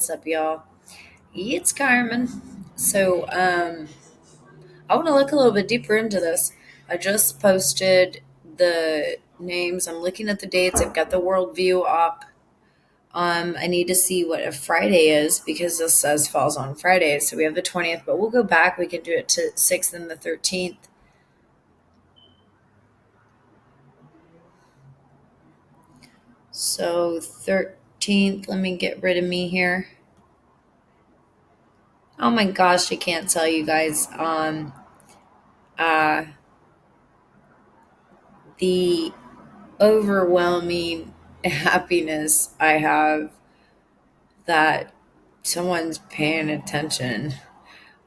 What's up, y'all? It's Carmen. So, I want to look a little bit deeper into this. I just posted the names. I'm looking at the dates. I've got the worldview up. I need to see what a Friday is because this says falls on Friday. So we have the 20th, but we'll go back. We can do it to 6th and the 13th. So 13th, let me get rid of me here. Oh my gosh, I can't tell you guys. Uh, the overwhelming happiness I have that someone's paying attention.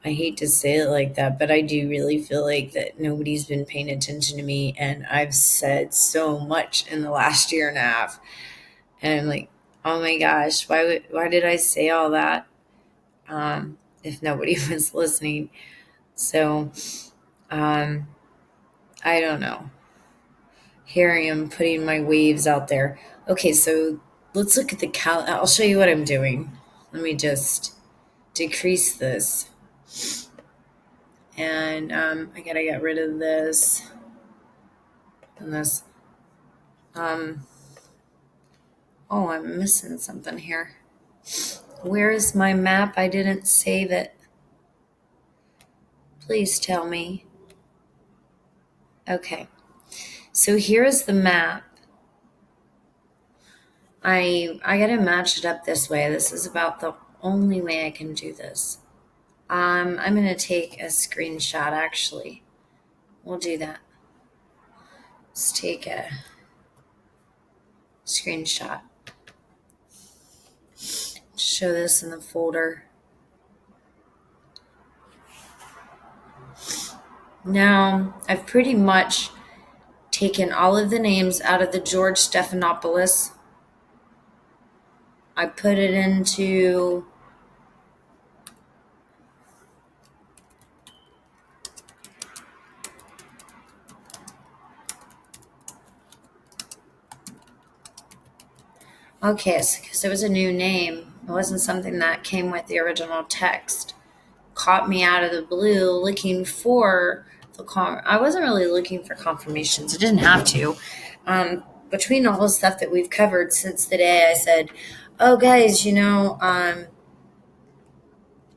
I hate to say it like that, but I do really feel like that nobody's been paying attention to me. And I've said so much in the last year and a half. And I'm like, oh my gosh, why did I say all that? If nobody was listening. So, um, I don't know. Here I am putting my waves out there. Okay, so let's look at the I'll show you what I'm doing. Let me just decrease this. And I gotta get rid of this and this. Um, oh, I'm missing something here. Where is my map? I didn't save it. Please tell me. Okay, so here is the map. I gotta match it up this way. This is about the only way I can do this. I'm gonna take a screenshot actually. We'll do that. Let's take a screenshot. Show this in the folder. Now, I've pretty much taken all of the names out of the George Stephanopoulos. I put it into okay, because it was a new name. It wasn't something that came with the original text. Caught me out of the blue looking for I wasn't really looking for confirmations. I didn't have to. Between all the stuff that we've covered since the day I said, oh guys, all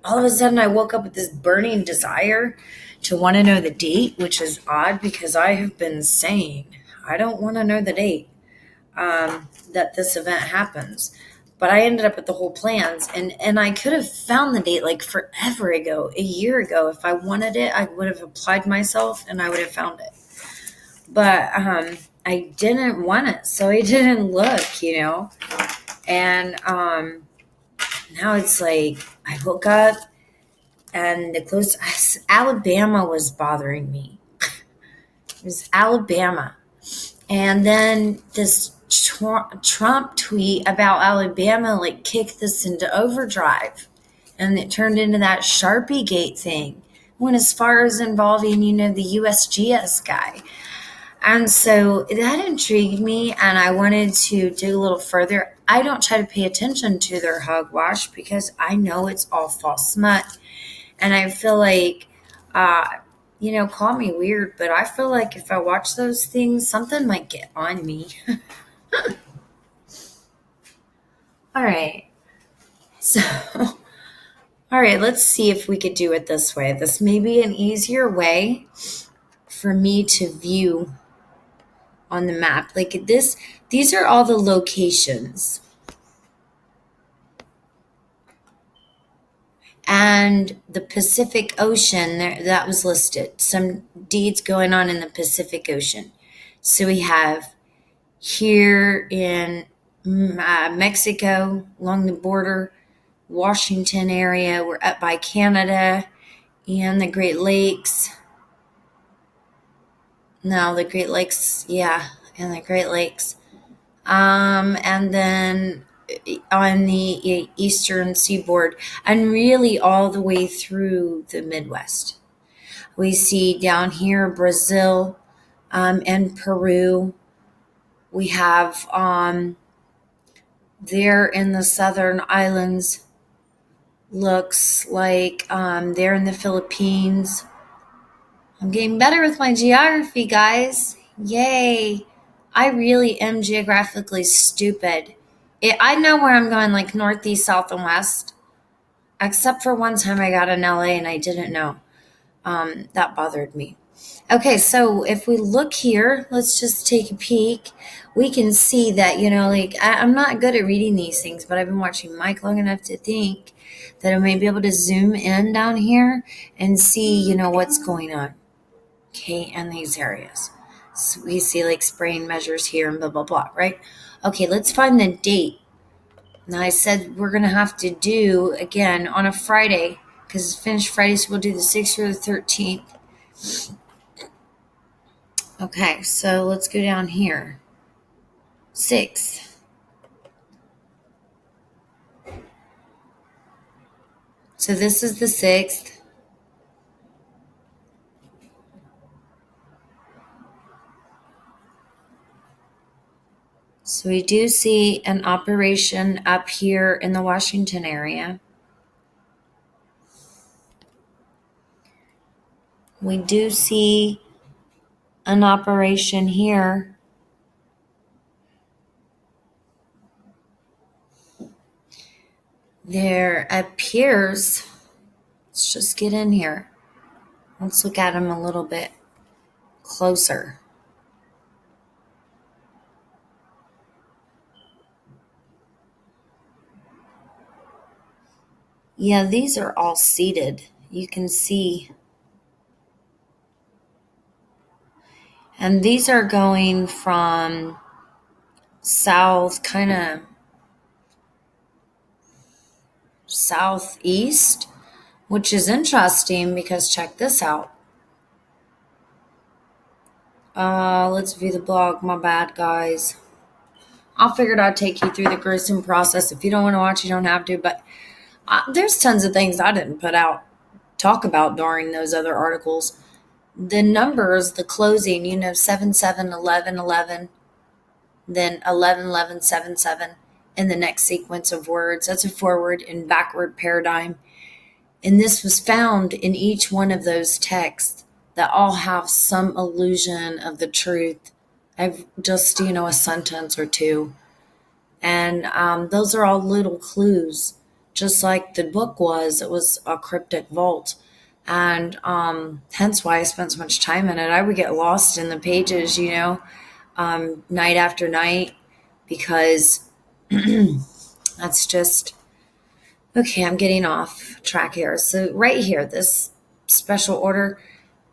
of a sudden I woke up with this burning desire to want to know the date, which is odd because I have been saying I don't want to know the date that this event happens. But I ended up with the whole plans, and I could have found the date like forever ago, a year ago. If I wanted it, I would have applied myself and I would have found it. But I didn't want it, so I didn't look. And now it's like I woke up and the close Alabama was bothering me. It was Alabama. And then this Trump tweet about Alabama like kicked this into overdrive. And it turned into that Sharpie Gate thing. Went as far as involving, the USGS guy. And so that intrigued me, and I wanted to dig a little further. I don't try to pay attention to their hogwash because I know it's all false smut. And I feel like, call me weird, but I feel like if I watch those things, something might get on me. All right. So, all right, let's see if we could do it this way. This may be an easier way for me to view on the map. Like this, these are all the locations. And the Pacific Ocean, that was listed. Some deeds going on in the Pacific Ocean. So we have here in Mexico, along the border, Washington area. We're up by Canada and the Great Lakes. No, the Great Lakes, yeah, and the Great Lakes. And then on the eastern seaboard, and really all the way through the Midwest. We see down here Brazil and Peru. We have there in the southern islands, looks like they're in the Philippines. I'm getting better with my geography, guys. Yay. I really am geographically stupid. I know where I'm going, like northeast, south, and west, except for one time I got in LA and I didn't know. That bothered me. Okay, so if we look here, let's just take a peek. We can see that, like I'm not good at reading these things, but I've been watching Mike long enough to think that I may be able to zoom in down here and see, what's going on. Okay, and these areas. So we see like spraying measures here and blah, blah, blah, right? Okay, let's find the date. Now, I said we're going to have to do, again, on a Friday, because it's finished Friday, so we'll do the 6th or the 13th. Okay, so let's go down here. 6th. So this is the 6th. So we do see an operation up here in the Washington area. We do see an operation here. There appears, let's just get in here. Let's look at him a little bit closer. Yeah, these are all seated. You can see. And these are going from south, kind of southeast, which is interesting because check this out. Let's view the blog. My bad, guys. I figured I'd take you through the gruesome process. If you don't want to watch, you don't have to. But there's tons of things I didn't talk about during those other articles. The numbers, the closing, 7 7 11 11, then 11 11 7 7, in the next sequence of words. That's a forward and backward paradigm. And this was found in each one of those texts that all have some illusion of the truth. I've just, a sentence or two. And those are all little clues, just like the book was. It was a cryptic vault. And hence why I spent so much time in it. I would get lost in the pages, night after night, because that's just, okay, I'm getting off track here. So right here, this special order,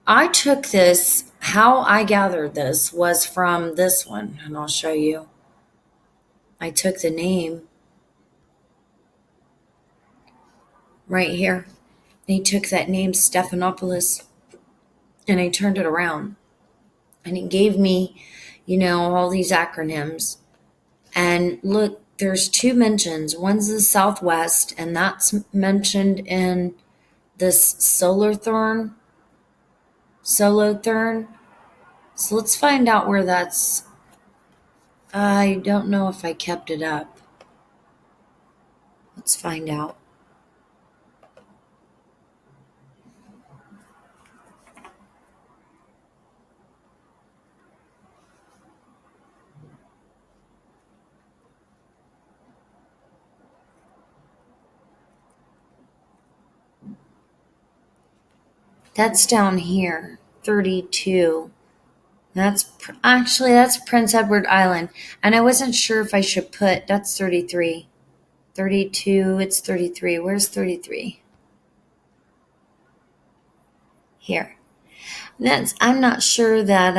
I took this, how I gathered this was from this one, and I'll show you. I took the name right here. He took that name, Stephanopoulos, and I turned it around. And it gave me, all these acronyms. And look, there's two mentions. One's the Southwest, and that's mentioned in this Solotherm. So let's find out where that's. I don't know if I kept it up. Let's find out. That's down here, 32. That's Prince Edward Island. And I wasn't sure if I should put, that's 33. 32, it's 33. Where's 33? Here. I'm not sure that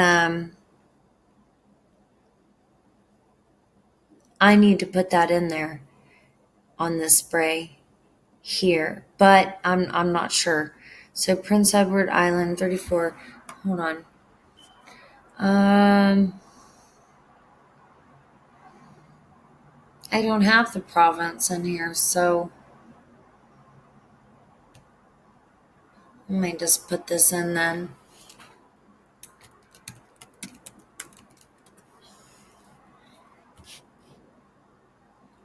I need to put that in there on the spray here, but I'm not sure. So Prince Edward Island, 34. Hold on. I don't have the province in here, so I might just put this in then.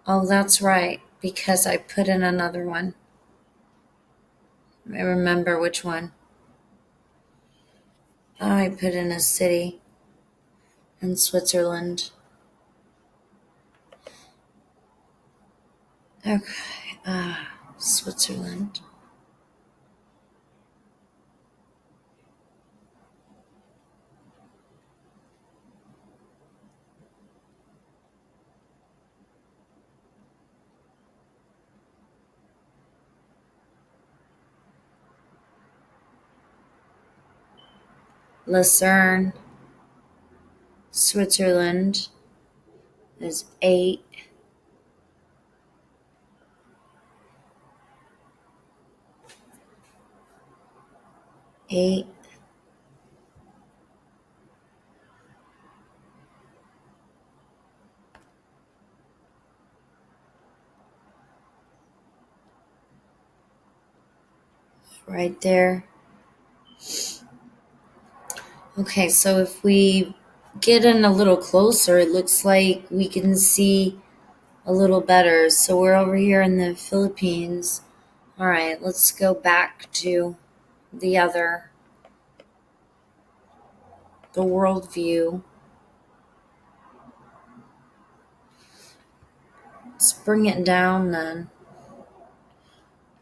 Oh, that's right, because I put in another one. I remember which one. Oh, I put in a city in Switzerland. Okay. Switzerland. Lucerne, Switzerland is 8. 8. Right there. Okay, so if we get in a little closer, it looks like we can see a little better. So we're over here in the Philippines. All right, let's go back to the world view. Let's bring it down then.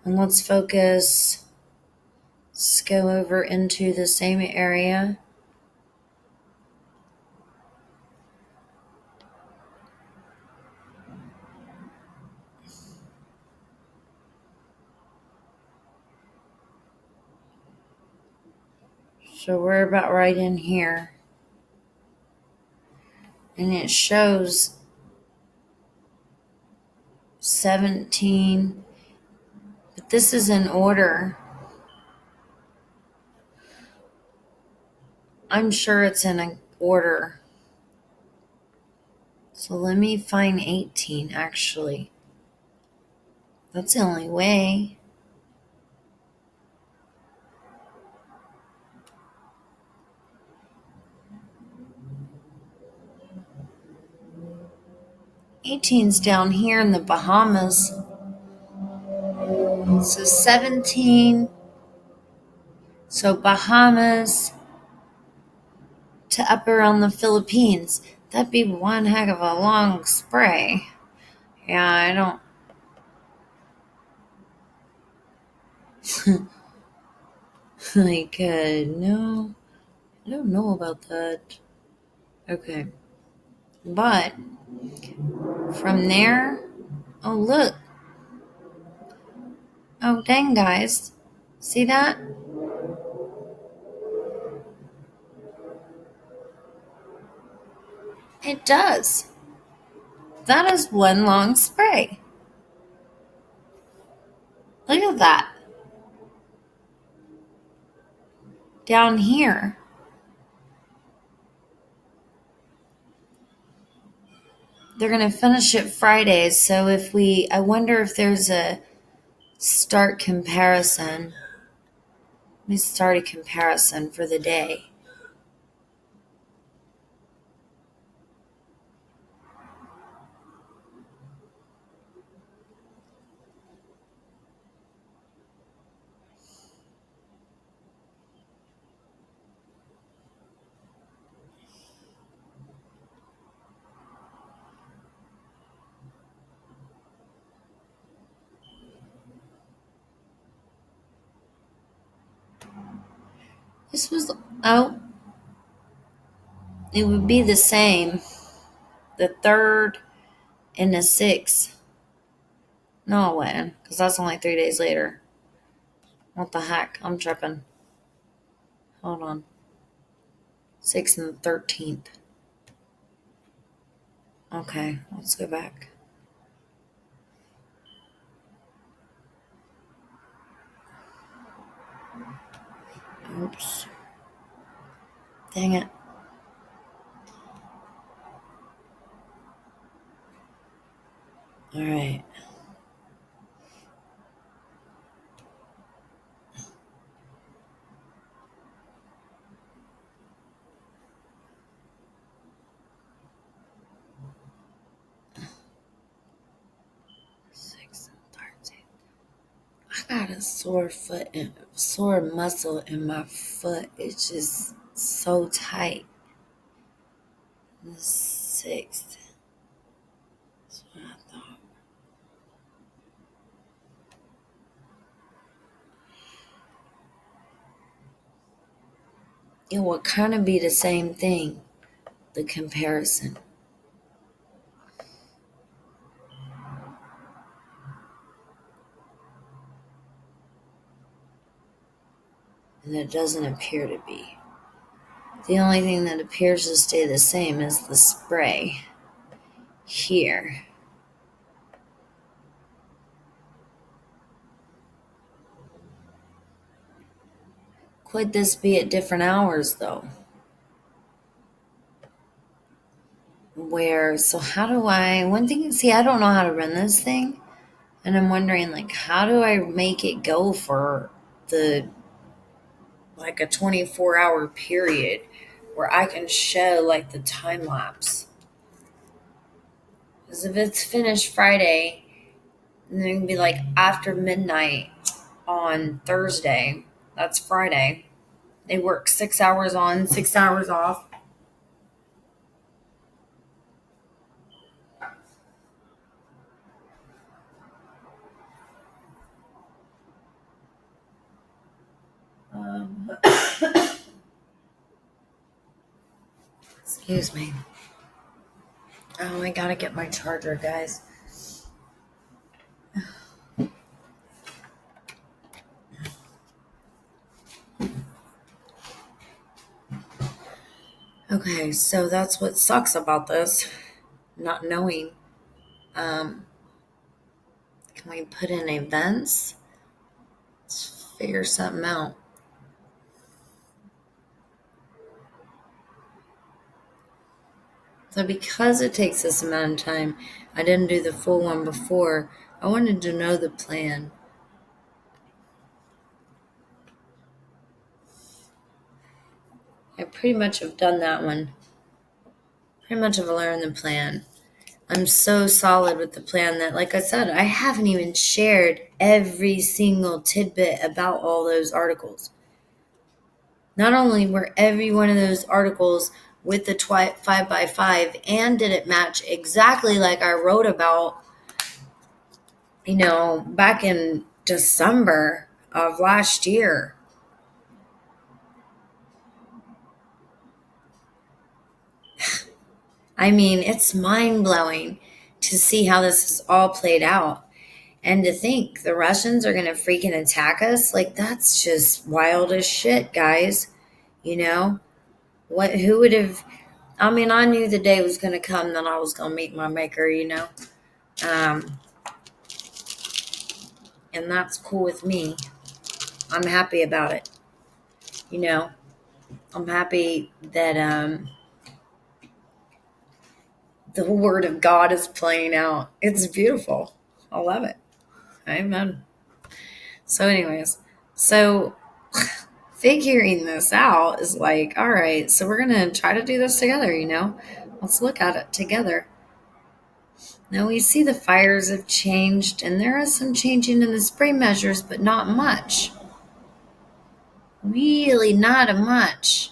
And let's focus. Let's go over into the same area. So we're about right in here. And it shows 17. But this is in order. I'm sure it's in an order. So let me find 18 actually. That's the only way. '18's down here in the Bahamas. So 17. So Bahamas to up around the Philippines. That'd be one heck of a long spray. Yeah, I don't. No, I don't know about that. Okay. But from there, oh, look. Oh, dang, guys. See that? It does. That is one long spray. Look at that. Down here. They're going to finish it Fridays. So I wonder if there's a start comparison. Let me start a comparison for the day. This was, oh, it would be the same. The 3rd and the 6th. No, it wouldn't, because that's only 3 days later. What the heck? I'm tripping. Hold on. 6th and the 13th. Okay, let's go back. Oops. Dang it. All right. I got a sore foot and sore muscle in my foot. It's just so tight. The 6th. That's what I thought. It would kind of be the same thing, the comparison. And it doesn't appear to be. The only thing that appears to stay the same is the spray here. Could this be at different hours though? So how do one thing, see, I don't know how to run this thing. And I'm wondering, like, how do I make it go for like a 24-hour period where I can show, like, the time lapse? Because if it's finished Friday, and then it can be, like, after midnight on Thursday, that's Friday. They work 6 hours on, 6 hours off. Um, excuse me. Oh, I gotta get my charger, guys. Okay, so that's what sucks about this, not knowing. Um, can we put in events? Let's figure something out. So because it takes this amount of time, I didn't do the full one before. I wanted to know the plan. I pretty much have done that one. Pretty much have learned the plan. I'm so solid with the plan that, like I said, I haven't even shared every single tidbit about all those articles. Not only were every one of those articles with the 5x5 and did it match exactly like I wrote about, back in December of last year. I mean, it's mind blowing to see how this is all played out. And to think the Russians are going to freaking attack us, like, that's just wild as shit, guys. You know? Who would have, I mean, I knew the day was going to come that I was going to meet my maker. Um, and that's cool with me. I'm happy about it. I'm happy that the word of God is playing out. It's beautiful. I love it. Amen. So, anyways, so figuring this out is like, all right, so we're going to try to do this together. Let's look at it together. Now we see the fires have changed, and there is some changing in the spray measures, but not much. Really, not much.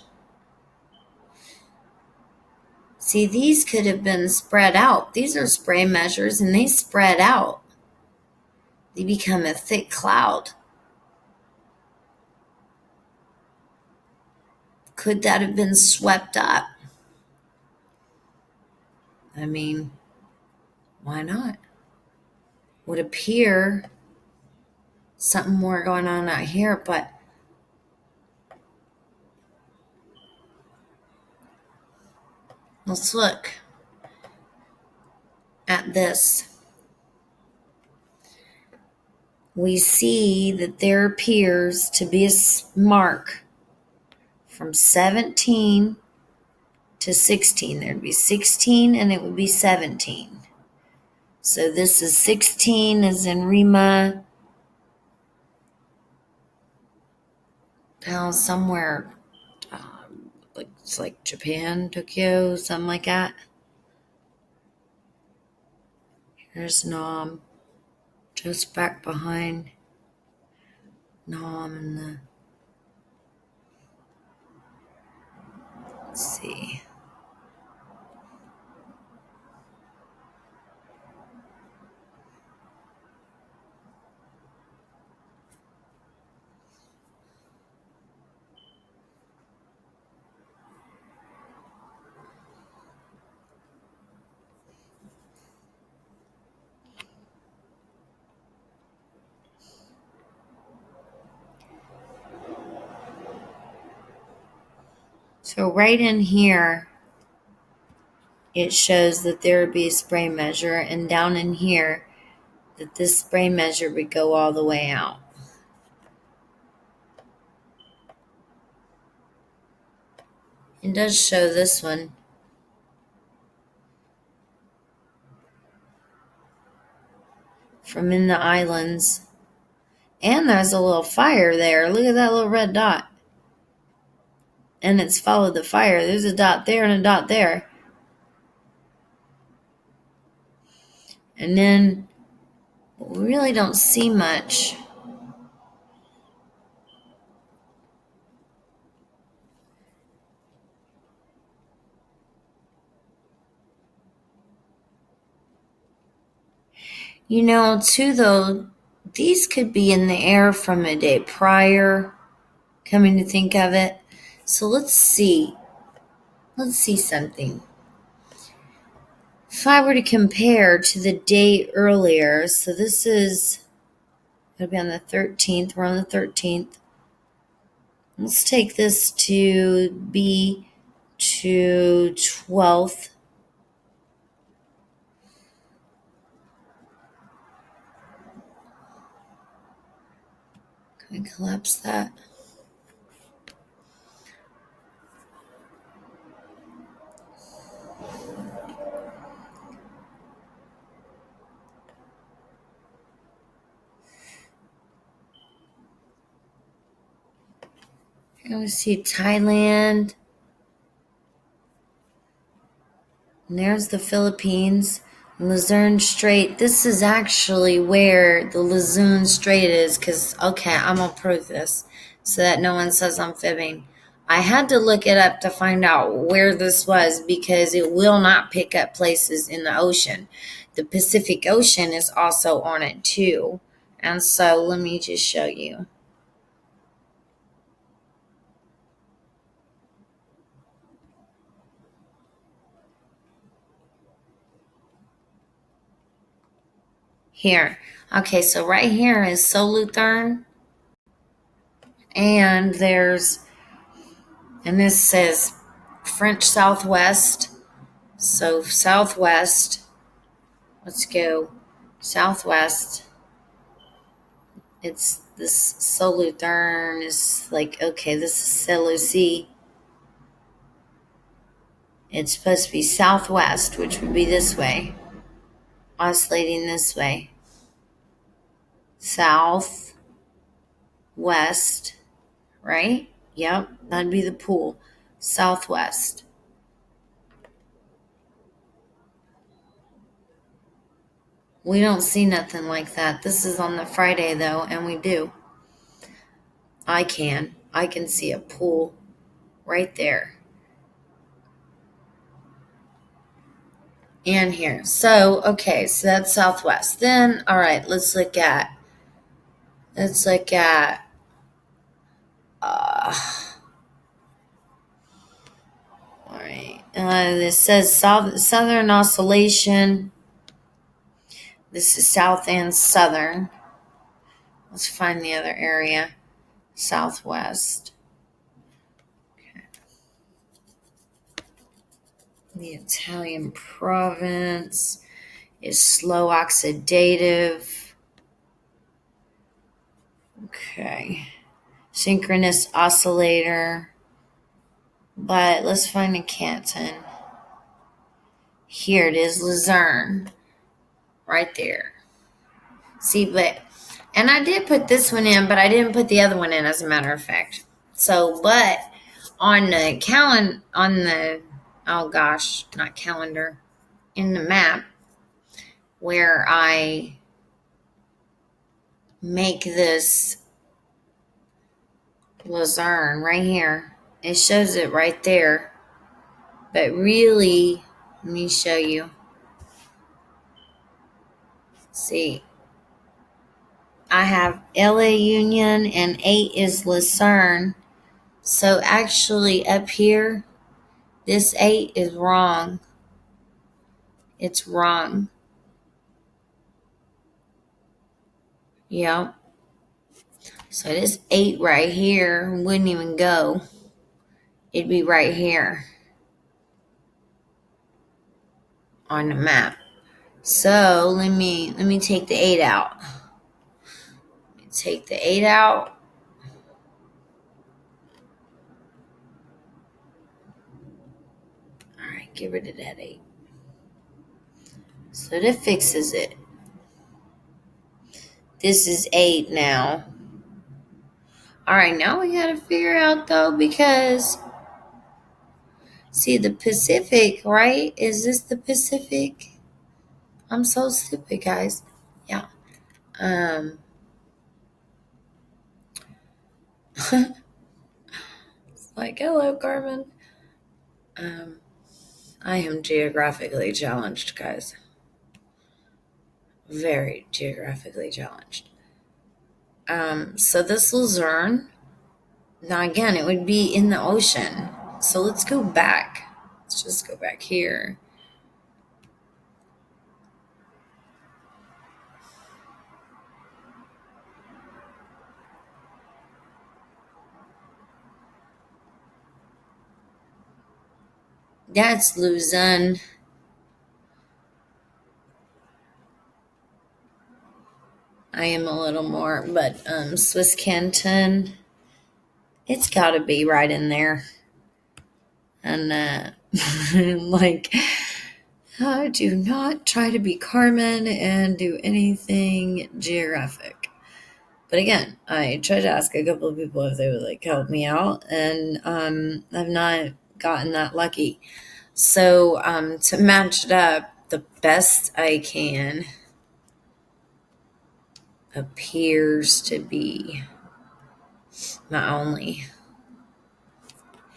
See, these could have been spread out. These are spray measures, and they spread out. They become a thick cloud. Could that have been swept up? I mean, why not? Would appear something more going on out here, but let's look at this. We see that there appears to be a mark from 17 to 16. There'd be 16 and it would be 17. So this is 16 as in Rima, down somewhere, it's like Japan, Tokyo, something like that. Here's Nam, just back behind. No, I'm in the, let's see. So right in here, it shows that there would be a spray measure, and down in here, that this spray measure would go all the way out. It does show this one. From in the islands. And there's a little fire there. Look at that little red dot. And it's followed the fire. There's a dot there and a dot there. And then we really don't see much. You know, too, though, these could be in the air from a day prior, coming to think of it. So let's see. Let's see something. If I were to compare to the day earlier, so this is going to be on the 13th. We're on the 13th. Let's take this to be to 12th. Can I collapse that? Here we see Thailand. And there's the Philippines. Luzerne Strait. This is actually where the Luzerne Strait is because, okay, I'm going to prove this so that no one says I'm fibbing. I had to look it up to find out where this was because it will not pick up places in the ocean. The Pacific Ocean is also on it too. And so let me just show you. Here. Okay, so right here is Solothurn. And this says French Southwest. So Southwest. Let's go Southwest. It's this Solothurn is like, okay, this is Selucy. It's supposed to be Southwest, which would be this way. Oscillating this way. South, west, right? Yep, that'd be the pool. Southwest. We don't see nothing like that. This is on the Friday, though, and we do. I can see a pool right there. And here. So, okay, so that's Southwest. Then, all right, let's look at, all right, this says Southern Oscillation. This is South and Southern. Let's find the other area. Southwest. Okay. The Italian province is slow oxidative. Okay. Synchronous oscillator. But let's find a Canton. Here it is, Luzerne. Right there. See, and I did put this one in, but I didn't put the other one in, as a matter of fact. So, but on the oh gosh, not calendar, in the map where I make this Luzerne right here. It shows it right there. But really, let me show you. See, I have LA Union and 8 is Lucerne. So actually up here, this 8 is wrong. It's wrong. Yep. So this 8 right here wouldn't even go. It'd be right here on the map. So let me take the 8 out. Take the 8 out. All right, get rid of that 8. So that fixes it. This is 8 now. All right, now we got to figure out though, because see the Pacific, right? Is this the Pacific? I'm so stupid, guys. Yeah. It's like, hello, Carmen. I am geographically challenged, guys. Very geographically challenged. So this Luzerne, now again, it would be in the ocean. So let's go back. Let's just go back here. That's Luzerne. I am a little more, but Swiss Canton, it's got to be right in there. And like, do not try to be Carmen and do anything geographic. But again, I tried to ask a couple of people if they would like help me out, and I've not gotten that lucky. So to match it up the best I can appears to be my only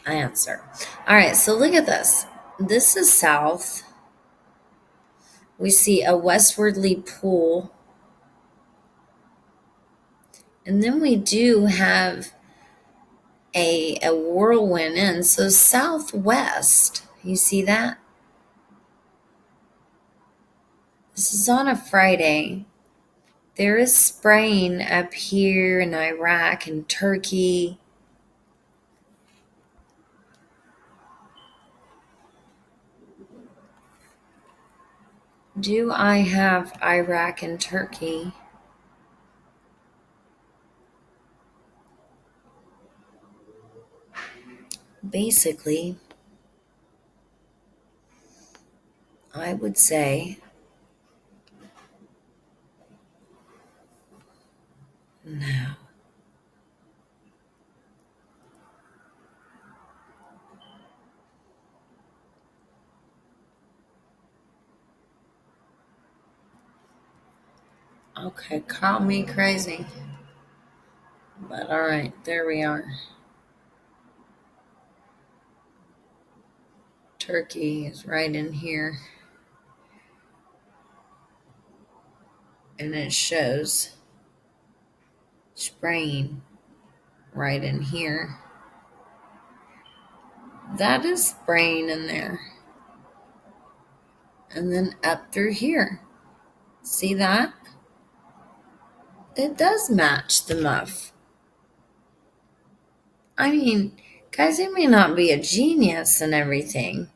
answer. All right, so look at this. This is south. We see a westwardly pool. And then we do have a whirlwind in. So southwest, you see that? This is on a Friday. There is spraying up here in Iraq and Turkey. Do I have Iraq and Turkey? Basically, I would say no. Okay, call me crazy. But all right, there we are. Turkey is right in here. And it shows spraying right in here. That is spraying in there. And then up through here. See that? It does match the muff. I mean, guys, I may not be a genius and everything,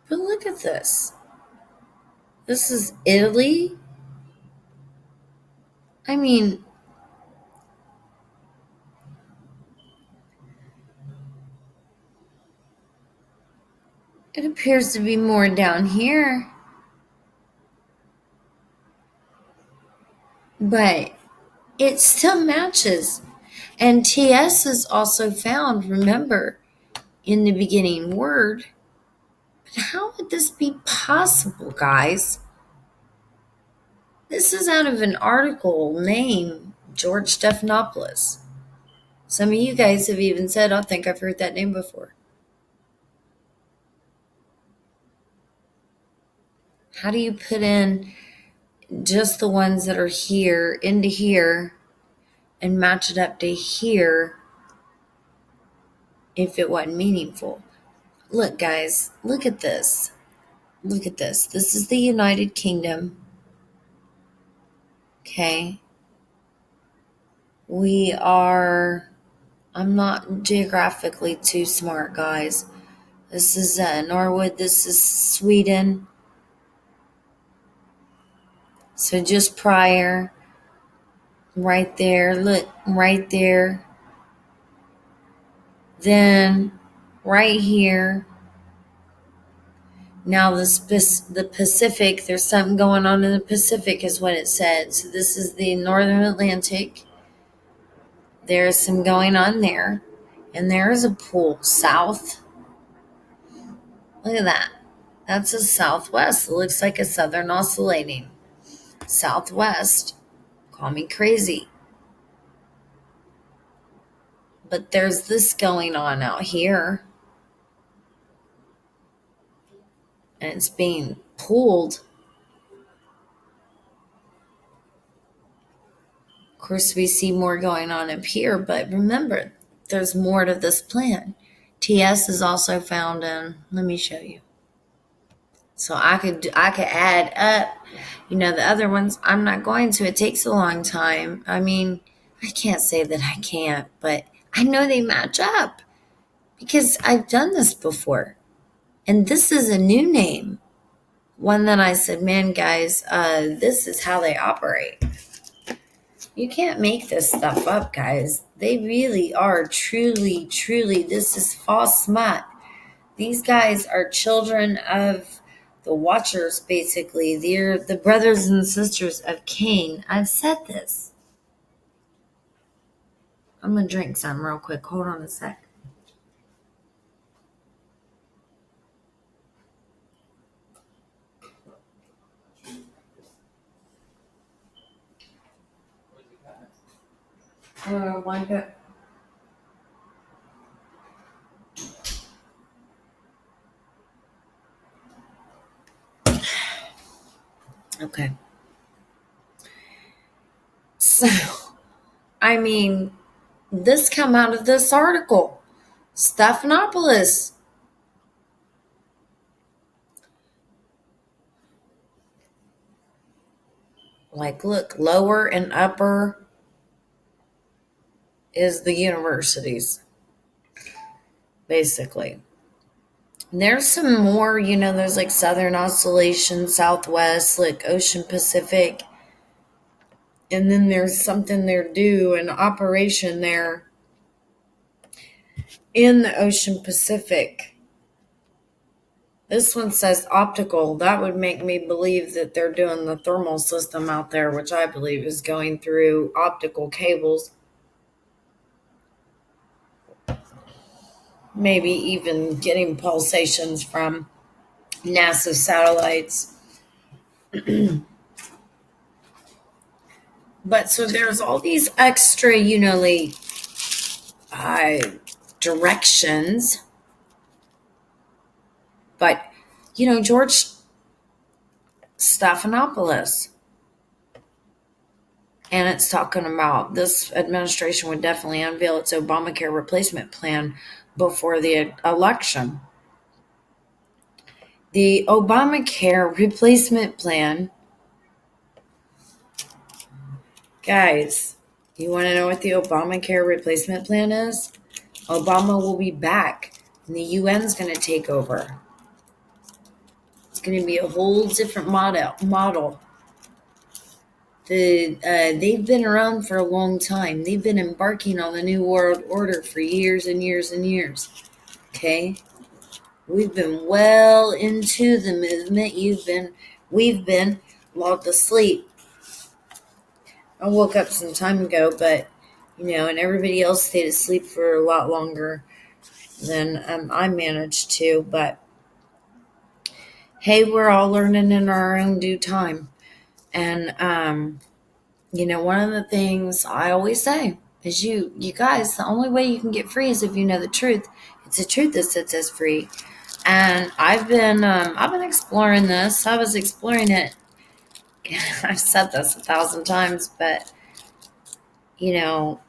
but look at this. This is Italy. I mean, it appears to be more down here. But it still matches. And TS is also found, remember, in the beginning word. But how would this be possible, guys? This is out of an article named George Stephanopoulos. Some of you guys have even said, I think I've heard that name before. How do you put in just the ones that are here into here and match it up to here if it wasn't meaningful? Look, guys, look at this. Look at this. This is the United Kingdom. Okay. We are, I'm not geographically too smart, guys. This is Norwood. This is Sweden. So just prior, right there. Look, right there. Then right here. Now the Pacific, there's something going on in the Pacific is what it said. So this is the Northern Atlantic. There's some going on there. And there's a pool south. Look at that. That's a southwest. It looks like a southern oscillating. Southwest. Call me crazy. But there's this going on out here. And it's being pulled. Of course, we see more going on up here, but remember, there's more to this plan. TS is also found in, let me show you. So I could add up, the other ones. I'm not going to. It takes a long time. I mean, I can't say that I can't, but I know they match up because I've done this before. And this is a new name. One that I said, man, guys, this is how they operate. You can't make this stuff up, guys. They really are truly, this is false smut. These guys are children of the Watchers, basically. They're the brothers and sisters of Cain. I've said this. I'm going to drink some real quick. Hold on a sec. Wind up. Okay. So, I mean, this come out of this article. Stephanopoulos. Like, look, lower and upper is the universities, basically. There's some more, there's like Southern Oscillation, Southwest, like Ocean Pacific. And then there's something they're due, an operation there in the Ocean Pacific. This one says optical. That would make me believe that they're doing the thermal system out there, which I believe is going through optical cables. Maybe even getting pulsations from NASA satellites. But so there's all these extra, directions. But, George Stephanopoulos. And it's talking about this administration would definitely unveil its Obamacare replacement plan before the election. The Obamacare replacement plan, guys, you want to know what the Obamacare replacement plan is? Obama will be back and the UN's going to take over. It's going to be a whole different model. They've been around for a long time. They've been embarking on the New World Order for years and years and years. Okay? We've been well into the movement. We've been lulled to sleep. I woke up some time ago, but, and everybody else stayed asleep for a lot longer than I managed to. But, hey, we're all learning in our own due time. And, one of the things I always say, Is you guys, the only way you can get free is if you know the truth. It's the truth that sets us free. And I've been exploring this. I was exploring it. I've said this 1,000 times, but you know,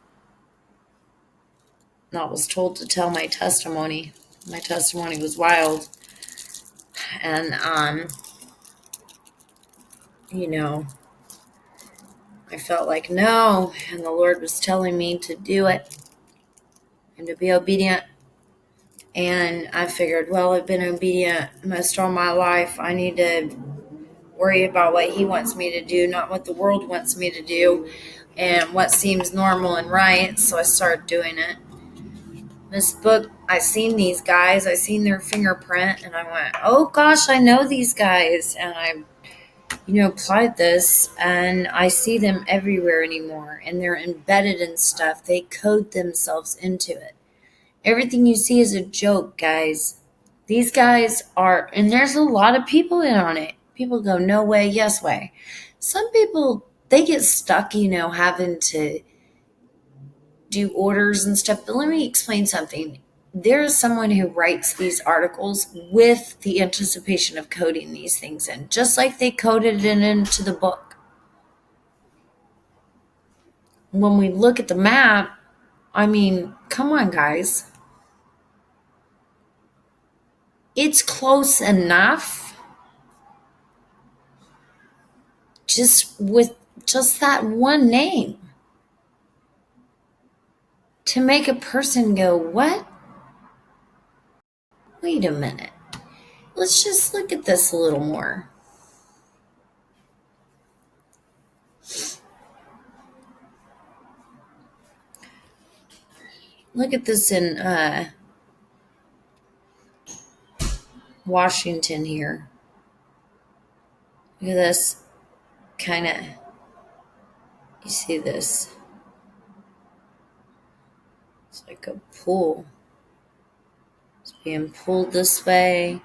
I was told to tell my testimony. My testimony was wild, and you know, I felt like no, and the Lord was telling me to do it and to be obedient. And I figured, well, I've been obedient most all my life. I need to worry about what He wants me to do, not what the world wants me to do, and what seems normal and right. So I started doing it. This book, I seen these guys, I seen their fingerprint, and I went, oh gosh, I know these guys. And I, applied this, and I see them everywhere anymore, and they're embedded in stuff. They code themselves into it. Everything you see is a joke, guys. These guys are, and there's a lot of people in on it. People go, no way, yes way. Some people, they get stuck, having to do orders and stuff. But let me explain something. There is someone who writes these articles with the anticipation of coding these things in, just like they coded it into the book. When we look at the map, I mean, come on, guys. It's close enough just with just that one name to make a person go, what? Wait a minute. Let's just look at this a little more. Look at this in Washington here. Look at this kind of, you see this? It's like a pool. It's being pulled this way,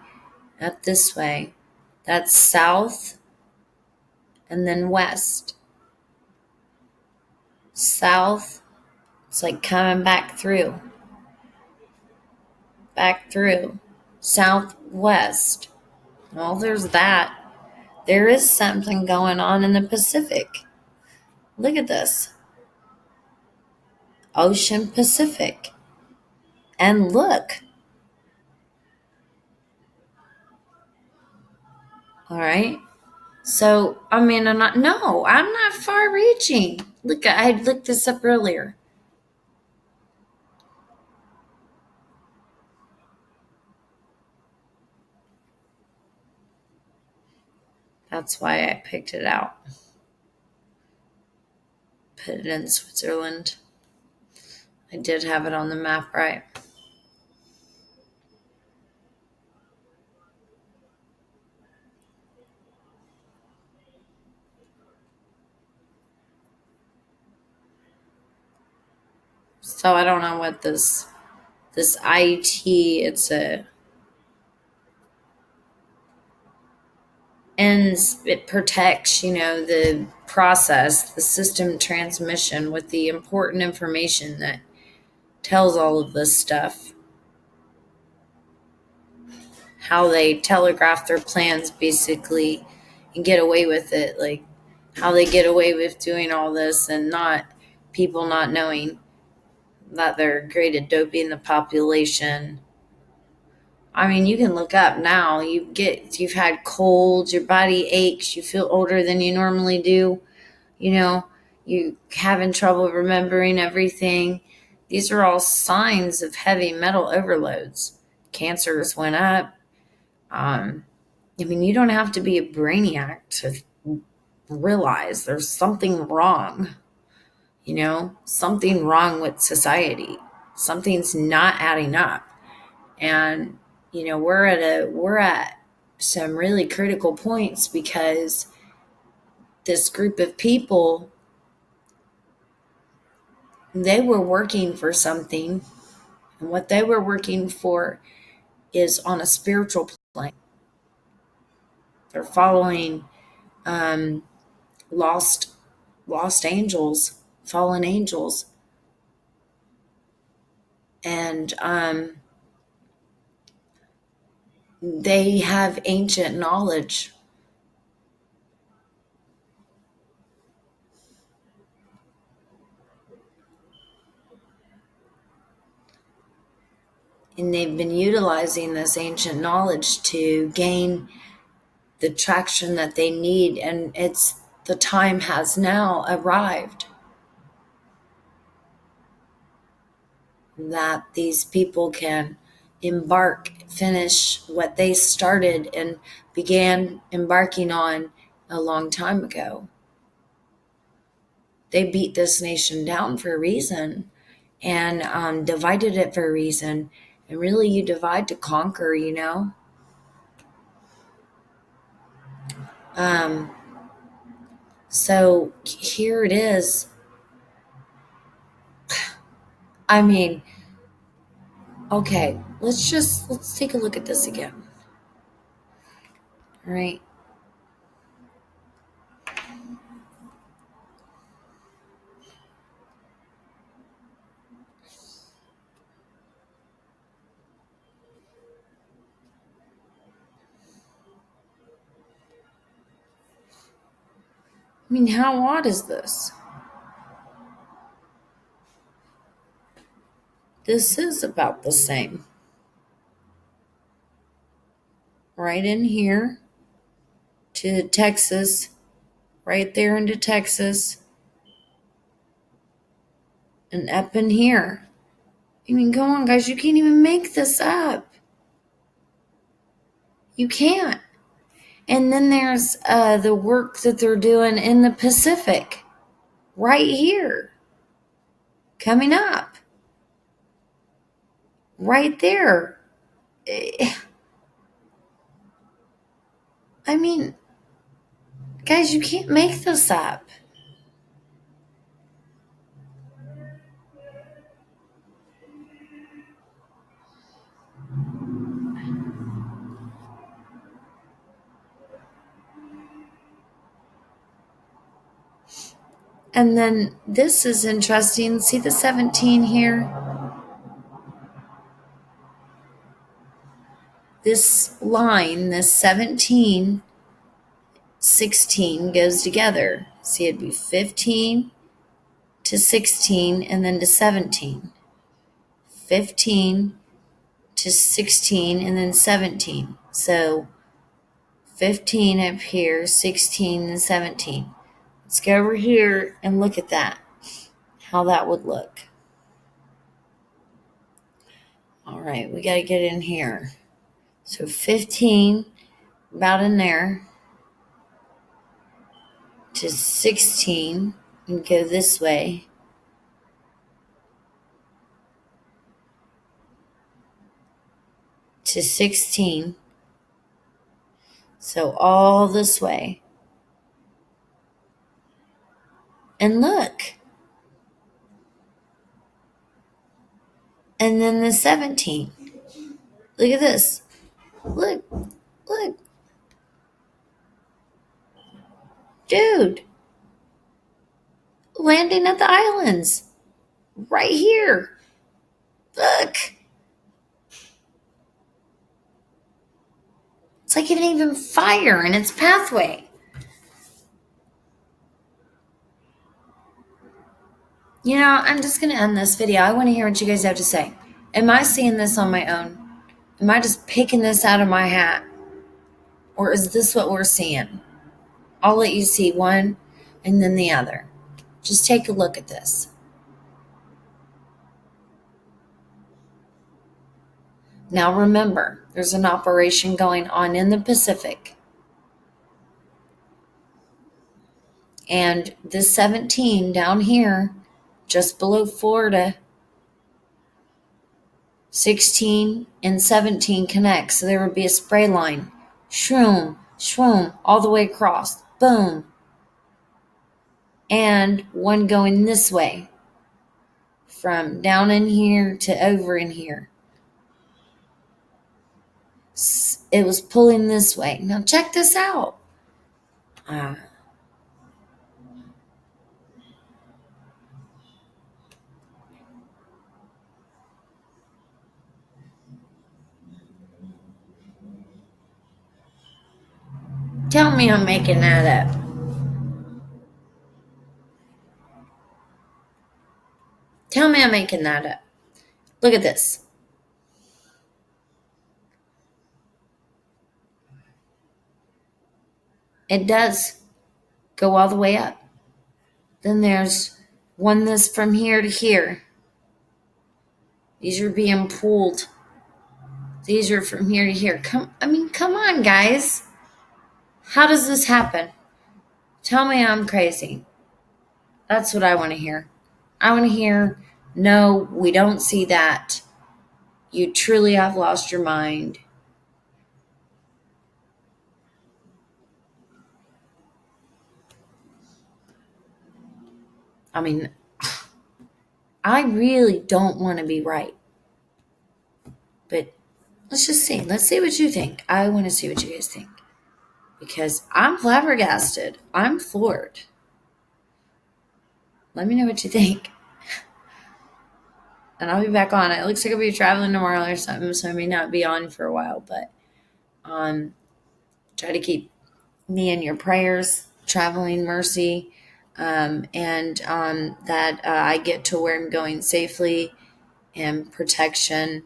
up this way. That's south and then west. South, it's like coming back through. Back through. Southwest. Well, there's that. There is something going on in the Pacific. Look at this. Ocean Pacific. And look. All right. So, I mean, I'm not far reaching. Look, I looked this up earlier. That's why I picked it out. Put it in Switzerland. I did have it on the map, right? So I don't know what this IT, it's a ends, it protects, the process, the system transmission with the important information that tells all of this stuff. How they telegraph their plans basically and get away with it, like how they get away with doing all this and not people not knowing that they're great at doping the population. I mean, you can look up now. You've had colds, your body aches, you feel older than you normally do, you having trouble remembering everything. These are all signs of heavy metal overloads. Cancers went up. I mean, you don't have to be a brainiac to realize there's something wrong, something wrong with society. Something's not adding up. And, we're at some really critical points because this group of people, they were working for something, and what they were working for is on a spiritual plane. They're following lost angels, fallen angels, And they have ancient knowledge. And they've been utilizing this ancient knowledge to gain the traction that they need. And the time has now arrived that these people can finish what they started and began embarking on a long time ago. They beat this nation down for a reason, and divided it for a reason. And really, you divide to conquer, you know? Um, so here it is. I mean, okay, let's take a look at this again. All right. I mean, how odd is this? This is about the same. Right in here to Texas, right there into Texas, and up in here. I mean, come on, guys, you can't even make this up. You can't. And then there's the work that they're doing in the Pacific, right here, coming up, right there. I mean, guys, you can't make this up. And then this is interesting. See the 17 here? This line, this 17, 16 goes together. See, it'd be 15 to 16 and then to 17. 15 to 16 and then 17. So 15 up here, 16 and 17. Let's go over here and look at that, how that would look. All right, we got to get in here. So 15, about in there, to 16, and go this way. To 16. So all this way. And look. And then the 17. Look at this. Look. Look. Dude. Landing at the islands. Right here. Look. It's like it even fire in its pathway. You know, I'm just going to end this video. I want to hear what you guys have to say. Am I seeing this on my own? Am I just picking this out of my hat? Or is this what we're seeing? I'll let you see one and then the other. Just take a look at this. Now remember, there's an operation going on in the Pacific. And this 17 down here, just below Florida, 16 and 17 connect. So there would be a spray line. Shroom, shroom, all the way across. Boom. And one going this way. From down in here to over in here. It was pulling this way. Now check this out. Tell me I'm making that up. Tell me I'm making that up. Look at this. It does go all the way up. Then there's one that's from here to here. These are being pulled. These are from here to here. Come on, guys. How does this happen? Tell me I'm crazy. That's what I want to hear. I want to hear, no, we don't see that. You truly have lost your mind. I mean, I really don't want to be right. But let's just see. Let's see what you think. I want to see what you guys think. Because I'm flabbergasted. I'm floored. Let me know what you think. And I'll be back on. It looks like I'll be traveling tomorrow or something, so I may not be on for a while, but um try to keep me in your prayers, traveling mercy, and that I get to where I'm going safely and protection,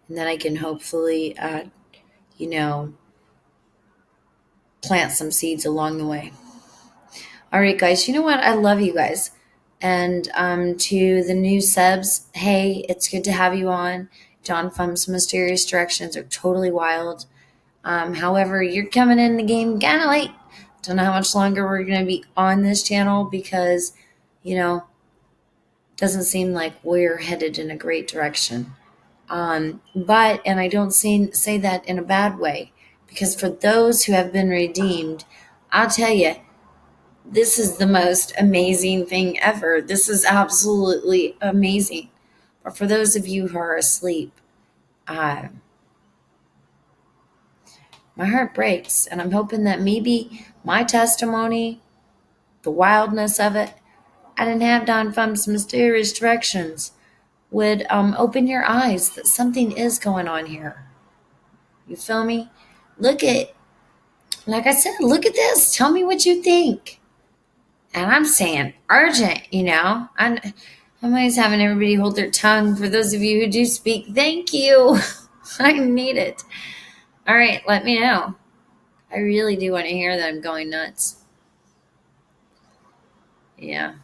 and that I can hopefully, you know, plant some seeds along the way. All right, guys, you know what? I love you guys. And to the new subs, hey, it's good to have you on. John Fum's Mysterious Directions are totally wild. However, you're coming in the game kind of late. Don't know how much longer we're going to be on this channel because, you know, doesn't seem like we're headed in a great direction. And I don't say that in a bad way, because for those who have been redeemed, I'll tell you, this is the most amazing thing ever. This is absolutely amazing. But for those of you who are asleep, uh, my heart breaks. And I'm hoping that maybe my testimony, the wildness of it, I didn't have Don Fum's Mysterious Directions, would open your eyes that something is going on here. You feel me? Look at, like I said, look at this. Tell me what you think. And I'm saying urgent, I'm always having everybody hold their tongue. For those of you who do speak, thank you. I need it. All right, let me know. I really do want to hear that I'm going nuts. Yeah.